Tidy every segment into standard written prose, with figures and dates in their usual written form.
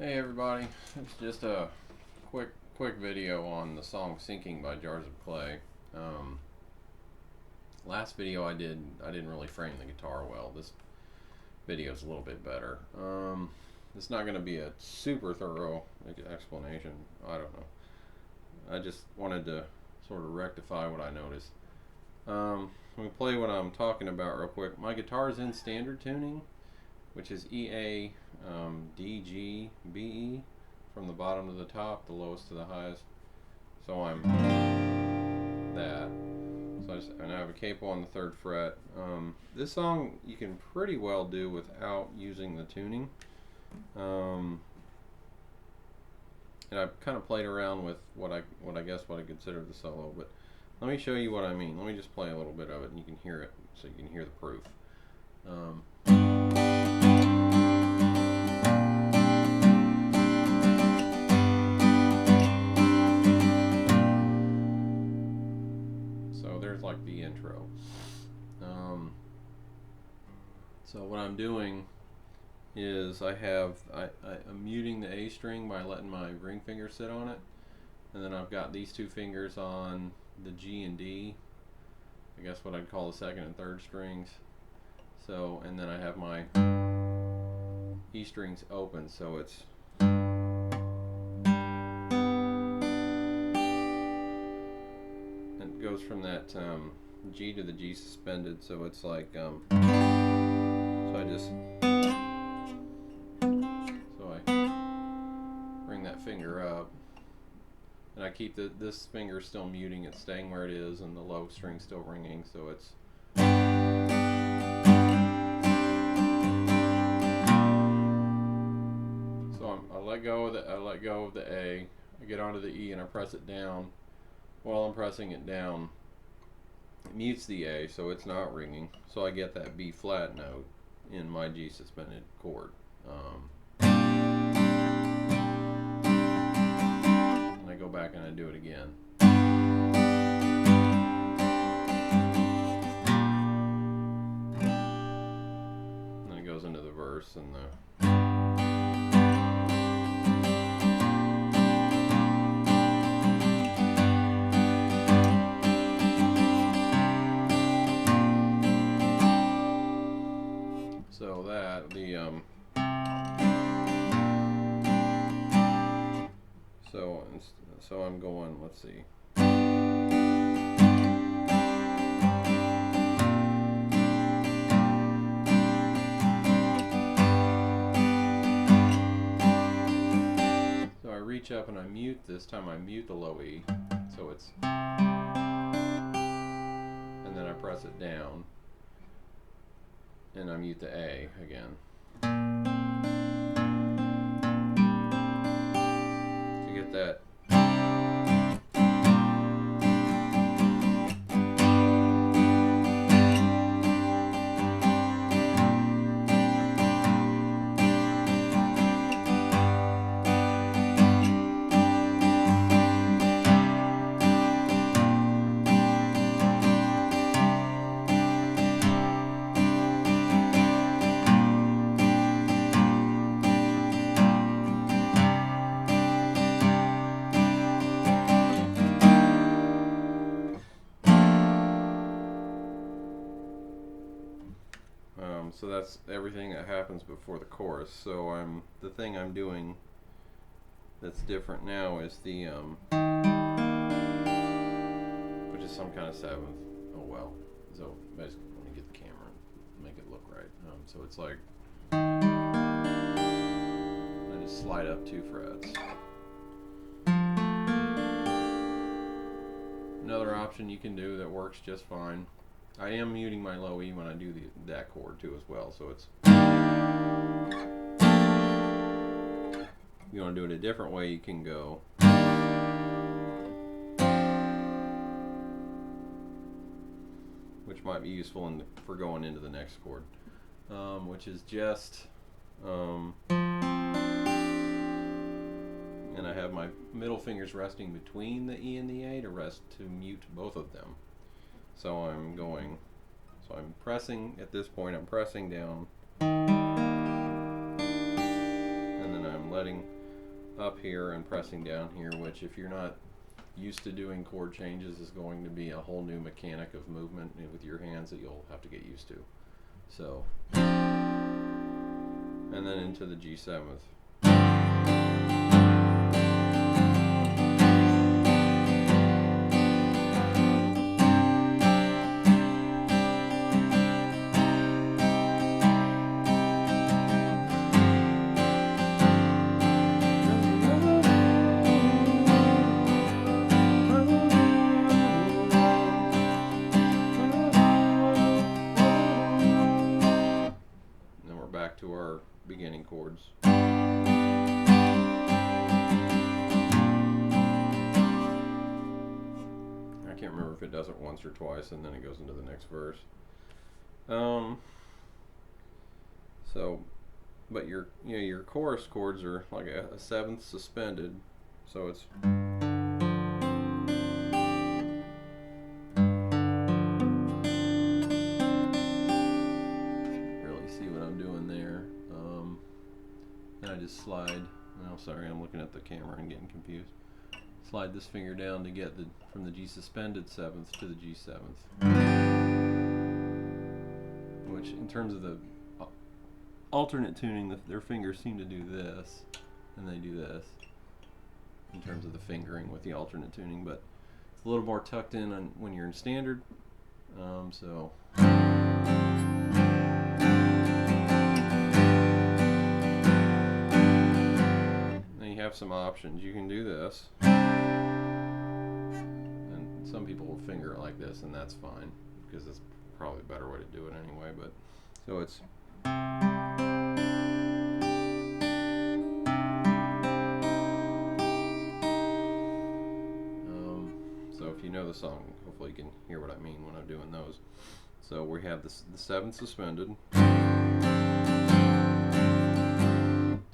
Hey everybody, it's just a quick video on the song "Sinking" by Jars of Clay. Um, Last video I didn't really frame the guitar well. This video is a little bit better. It's not going to be a super thorough explanation. I don't know. I just wanted to sort of rectify what I noticed. Let me play what I'm talking about real quick. My guitar is in standard tuning, which is E, A, D, G, B, E, from the bottom to the top, the lowest to the highest. So I'm that. And I have a capo on the 3rd fret. This song you can pretty well do without using the tuning. And I've kind of played around with what I consider the solo, but let me show you what I mean. Let me just play a little bit of it and you can hear it, so you can hear the proof. So there's like the intro. So what I'm doing is I'm muting the A string by letting my ring finger sit on it, and then I've got these two fingers on the G and D, I guess what I'd call the 2nd and 3rd strings. So, and then I have my E strings open, so it goes from that G to the G suspended, so it's like so I bring that finger up, and I keep this finger still muting, it's staying where it is, and the low string still ringing, so it's I let go of the A, I get onto the E, and I press it down. While I'm pressing it down, it mutes the A, so it's not ringing, so I get that B flat note in my G suspended chord. And I go back and I do it again. And then it goes into the verse and the so that the so I'm going, let's see. So I reach up and I mute, this time I mute the low E, so it's, and then I press it down and I mute the A again. To get that so that's everything that happens before the chorus. So the thing I'm doing that's different now is the which is some kind of 7th. Oh well. So basically, let me get the camera and make it look right. So it's like I just slide up 2 frets. Another option you can do that works just fine. I am muting my low E when I do that chord too as well, so it's, if you want to do it a different way, you can go which might be useful for going into the next chord, which is just and I have my middle fingers resting between the E and the A to mute both of them. So I'm pressing, at this point I'm pressing down, and then I'm letting up here and pressing down here, which if you're not used to doing chord changes is going to be a whole new mechanic of movement with your hands that you'll have to get used to. So, and then into the G7th. Back to our beginning chords. I can't remember if it does it once or twice and then it goes into the next verse. But your chorus chords are like a seventh suspended, so it's slide. Oh, sorry, I'm looking at the camera and getting confused. Slide this finger down to get from the G suspended seventh to the G7th. Which, in terms of the alternate tuning, their fingers seem to do this, and they do this. In terms of the fingering with the alternate tuning, but it's a little more tucked in when you're in standard. So. Have some options. You can do this, and some people will finger it like this, and that's fine because it's probably a better way to do it anyway. But so it's so if you know the song, hopefully you can hear what I mean when I'm doing those. So we have the seventh suspended to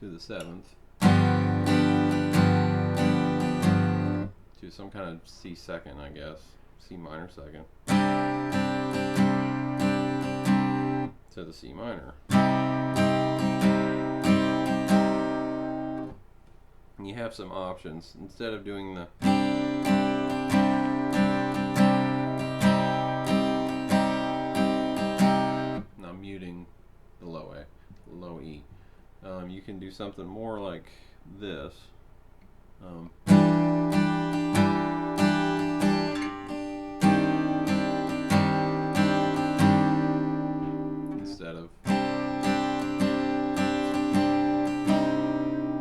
the seventh. To some kind of C second, I guess. C minor second. To the C minor. And you have some options. Instead of doing the now muting the low A, low E. You can do something more like this. Instead of,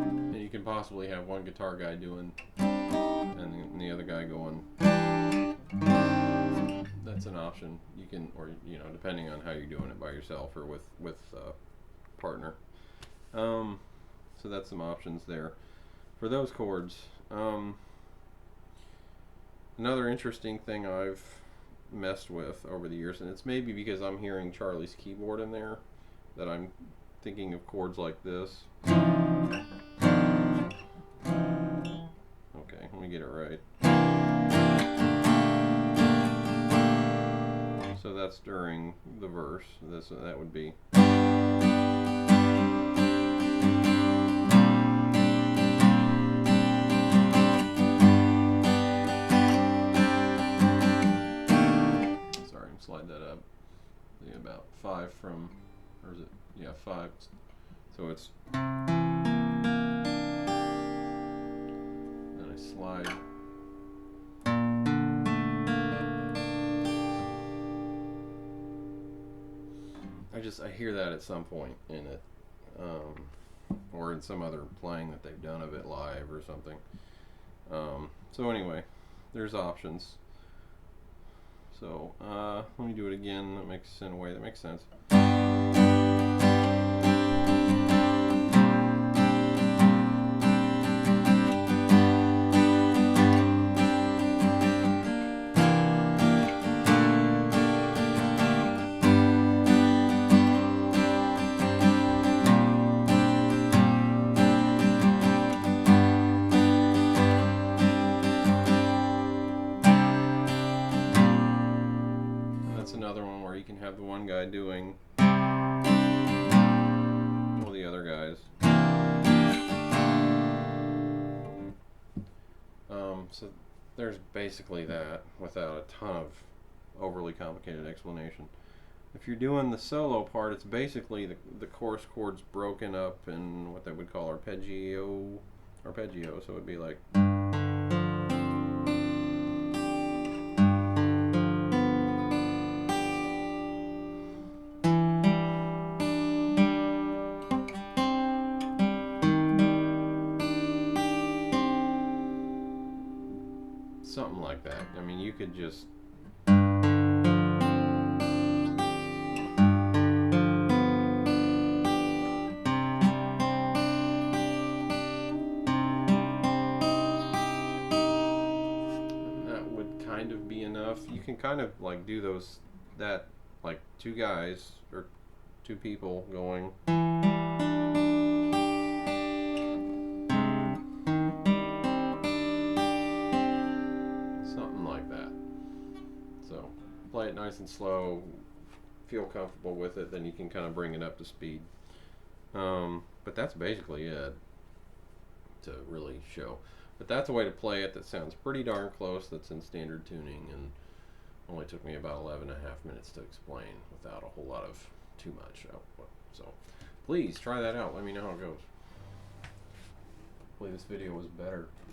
and you can possibly have one guitar guy doing, and the other guy going. That's an option. You can, or depending on how you're doing it by yourself or with a partner. So that's some options there for those chords. Another interesting thing I've messed with over the years, and it's maybe because I'm hearing Charlie's keyboard in there that I'm thinking of chords like this. Okay, let me get it right. So that's during the verse. That would be. Slide that up. About 5 from, or is it? Yeah, 5. So it's. Then I slide. I hear that at some point in it, or in some other playing that they've done of it live or something. So anyway, there's options. So let me do it again. That makes in a way that makes sense. Another one where you can have the one guy doing all the other guys. So there's basically that without a ton of overly complicated explanation. If you're doing the solo part, it's basically the chorus chords broken up in what they would call arpeggio. So it'd be like. Something like that. I mean, you could just. That would kind of be enough. You can kind of like do that like two guys or two people going. Something like that. So play it nice and slow, feel comfortable with it, then you can kind of bring it up to speed. But that's basically it to really show. But that's a way to play it that sounds pretty darn close, that's in standard tuning, and only took me about 11 and a half minutes to explain without a whole lot of too much output. So please try that out. Let me know how it goes. Hopefully this video was better.